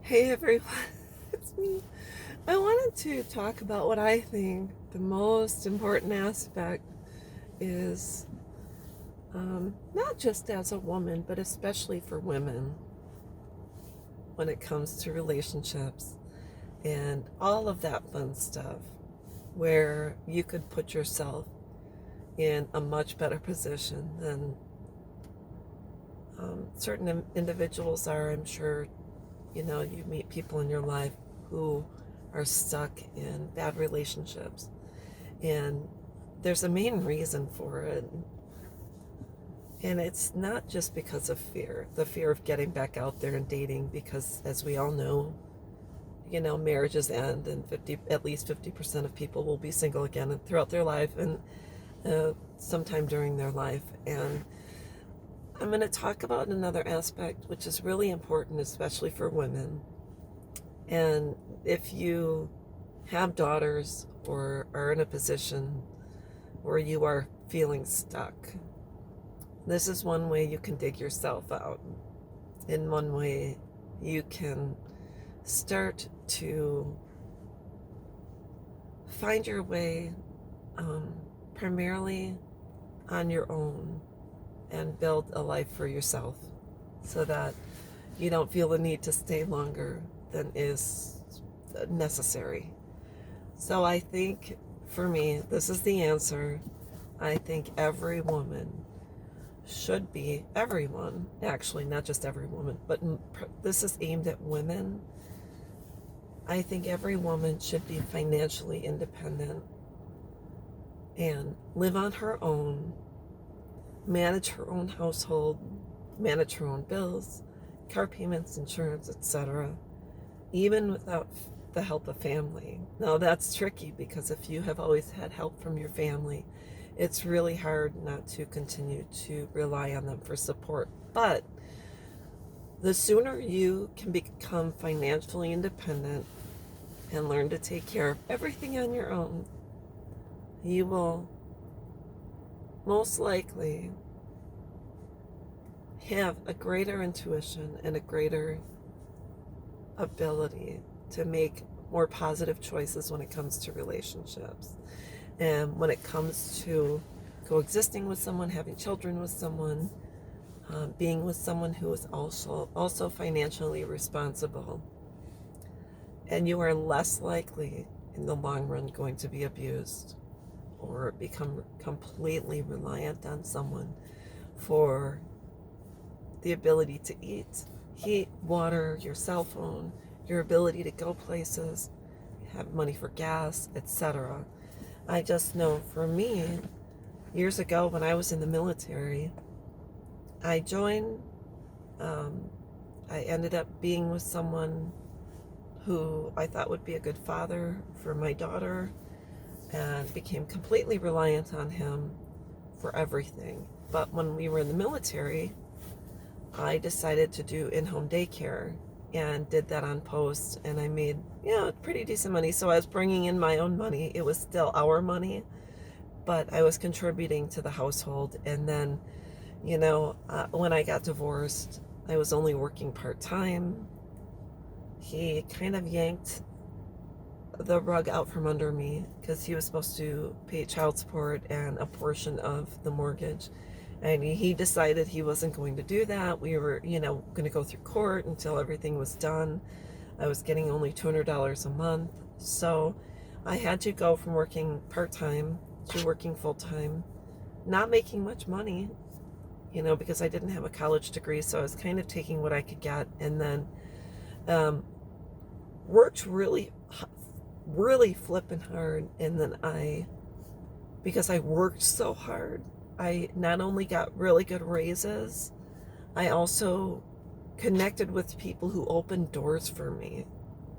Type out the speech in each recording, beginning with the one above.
Hey everyone, it's me. I wanted to talk about what I think the most important aspect is, not just as a woman, but especially for women when it comes to relationships and all of that fun stuff, where you could put yourself in a much better position than certain individuals are. I'm sure you meet people in your life who are stuck in bad relationships, and there's a main reason for it, and it's not just because of fear, the fear of getting back out there and dating, because as we all know, marriages end, and at least 50% of people will be single again throughout their life, and sometime during their life. And I'm going to talk about another aspect which is really important, especially for women. And if you have daughters or are in a position where you are feeling stuck, this is one way you can dig yourself out. In one way, you can start to find your way, primarily on your own, and build a life for yourself so that you don't feel the need to stay longer than is necessary. So I think, for me, this is the answer. I think every woman should be, everyone, actually, not just every woman, but this is aimed at women. I think every woman should be financially independent and live on her own, manage her own household, manage her own bills, car payments, insurance, etc., even without the help of family. Now, that's tricky, because if you have always had help from your family, it's really hard not to continue to rely on them for support. But the sooner you can become financially independent and learn to take care of everything on your own, you will most likely have a greater intuition and a greater ability to make more positive choices when it comes to relationships. And when it comes to coexisting with someone, having children with someone, being with someone who is also financially responsible, and you are less likely in the long run going to be abused or become completely reliant on someone for the ability to eat, heat, water, your cell phone, your ability to go places, have money for gas, etc. I just know, for me, years ago when I was in the military, I joined, I ended up being with someone who I thought would be a good father for my daughter, and became completely reliant on him for everything. But when we were in the military, I decided to do in-home daycare and did that on post, and I made, pretty decent money. So I was bringing in my own money. It was still our money, but I was contributing to the household. And then, when I got divorced, I was only working part-time. He kind of yanked the rug out from under me, because he was supposed to pay child support and a portion of the mortgage. And he decided he wasn't going to do that. We were, going to go through court until everything was done. I was getting only $200 a month. So I had to go from working part-time to working full-time, not making much money, because I didn't have a college degree. So I was kind of taking what I could get, and then worked really flipping hard. And then because I worked so hard, I not only got really good raises, I also connected with people who opened doors for me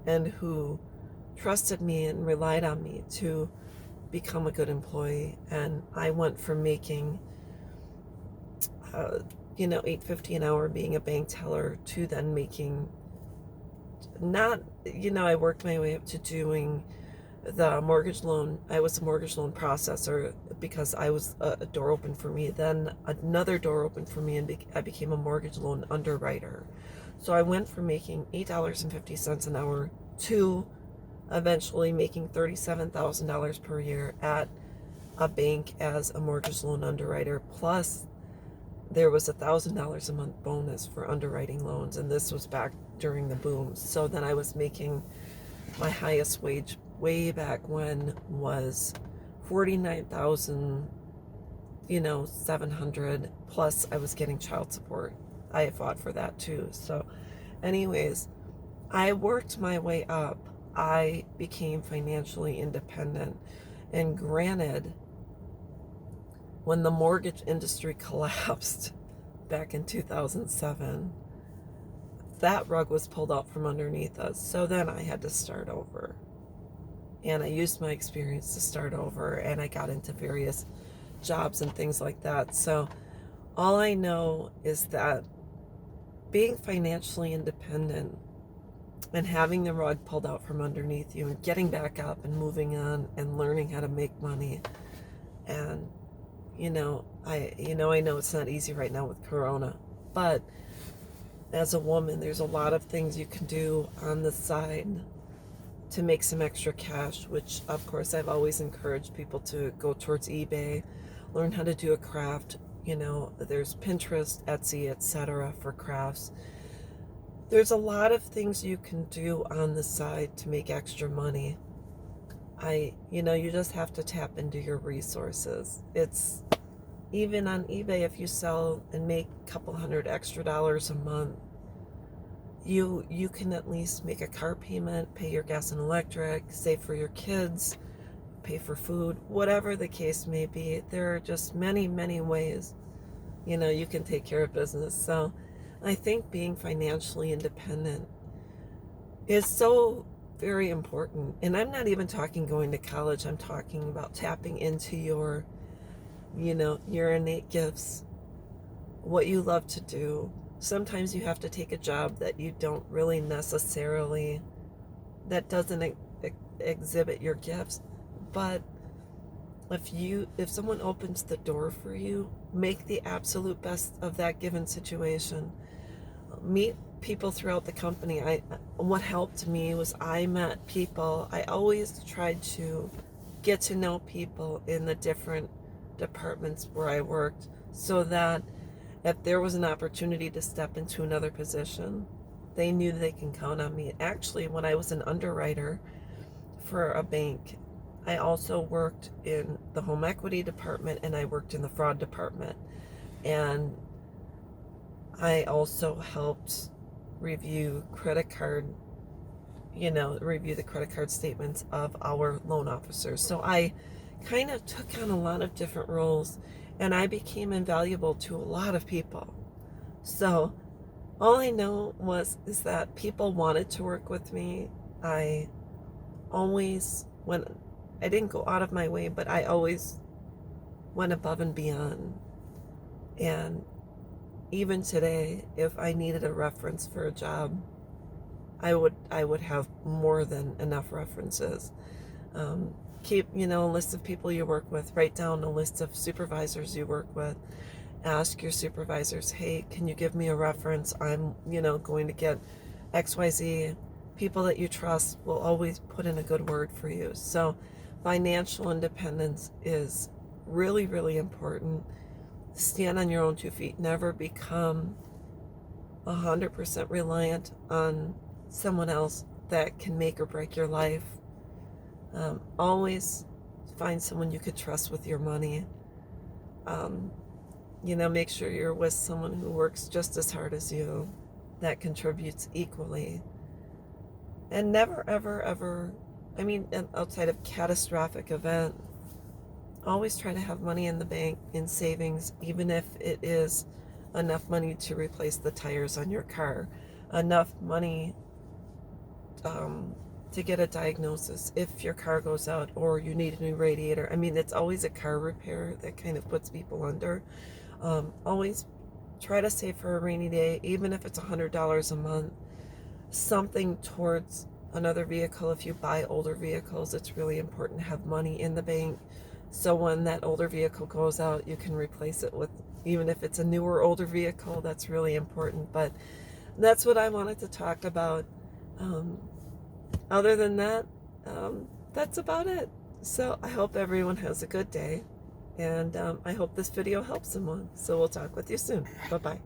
and who trusted me and relied on me to become a good employee. And I went from making, $8.50 an hour being a bank teller, to then making, not, I worked my way up to doing the mortgage loan. I was a mortgage loan processor, because I was a door open for me. Then another door opened for me, and I became a mortgage loan underwriter. So I went from making $8.50 an hour to eventually making $37,000 per year at a bank as a mortgage loan underwriter. Plus, there was $1,000 a month bonus for underwriting loans, and this was back during the boom. So then I was making my highest wage way back when was 49,000, 700, plus I was getting child support. I fought for that too. So anyways, I worked my way up. I became financially independent. And granted, when the mortgage industry collapsed back in 2007, that rug was pulled out from underneath us. So then I had to start over. And I used my experience to start over, and I got into various jobs and things like that. So all I know is that being financially independent and having the rug pulled out from underneath you and getting back up and moving on and learning how to make money. And I know it's not easy right now with Corona, but as a woman, there's a lot of things you can do on the side to make some extra cash, which of course I've always encouraged people to go towards eBay, learn how to do a craft. There's Pinterest, Etsy, etc. for crafts. There's a lot of things you can do on the side to make extra money. You just have to tap into your resources. It's even on eBay, if you sell and make a couple $100 extra a month, you can at least make a car payment, pay your gas and electric, save for your kids, pay for food, whatever the case may be. There are just many, many ways, you can take care of business. So I think being financially independent is so very important. And I'm not even talking going to college. I'm talking about tapping into your innate gifts, what you love to do. Sometimes you have to take a job that you don't really necessarily, that doesn't exhibit your gifts. But if someone opens the door for you, make the absolute best of that given situation. Meet people throughout the company. What helped me was I met people. I always tried to get to know people in the different departments where I worked, so that if there was an opportunity to step into another position, they knew they can count on me. Actually, when I was an underwriter for a bank, I also worked in the home equity department and I worked in the fraud department. And I also helped review the credit card statements of our loan officers. So I kind of took on a lot of different roles, and I became invaluable to a lot of people. So all I know is that people wanted to work with me. I didn't go out of my way, but I always went above and beyond. And even today, if I needed a reference for a job, I would have more than enough references. Keep, a list of people you work with. Write down a list of supervisors you work with. Ask your supervisors, hey, can you give me a reference? I'm, going to get XYZ. People that you trust will always put in a good word for you. So financial independence is really, really important. Stand on your own 2 feet. Never become 100% reliant on someone else that can make or break your life. Always find someone you could trust with your money. Make sure you're with someone who works just as hard as you, that contributes equally. And never, ever, ever, outside of catastrophic event, always try to have money in the bank, in savings, even if it is enough money to replace the tires on your car, enough money to get a diagnosis if your car goes out or you need a new radiator. It's always a car repair that kind of puts people under. Always try to save for a rainy day, even if it's $100 a month, something towards another vehicle. If you buy older vehicles, it's really important to have money in the bank, so when that older vehicle goes out, you can replace it with, even if it's a newer, older vehicle. That's really important. But that's what I wanted to talk about. Other than that, that's about it. So I hope everyone has a good day, and I hope this video helps someone. So we'll talk with you soon. Bye-bye.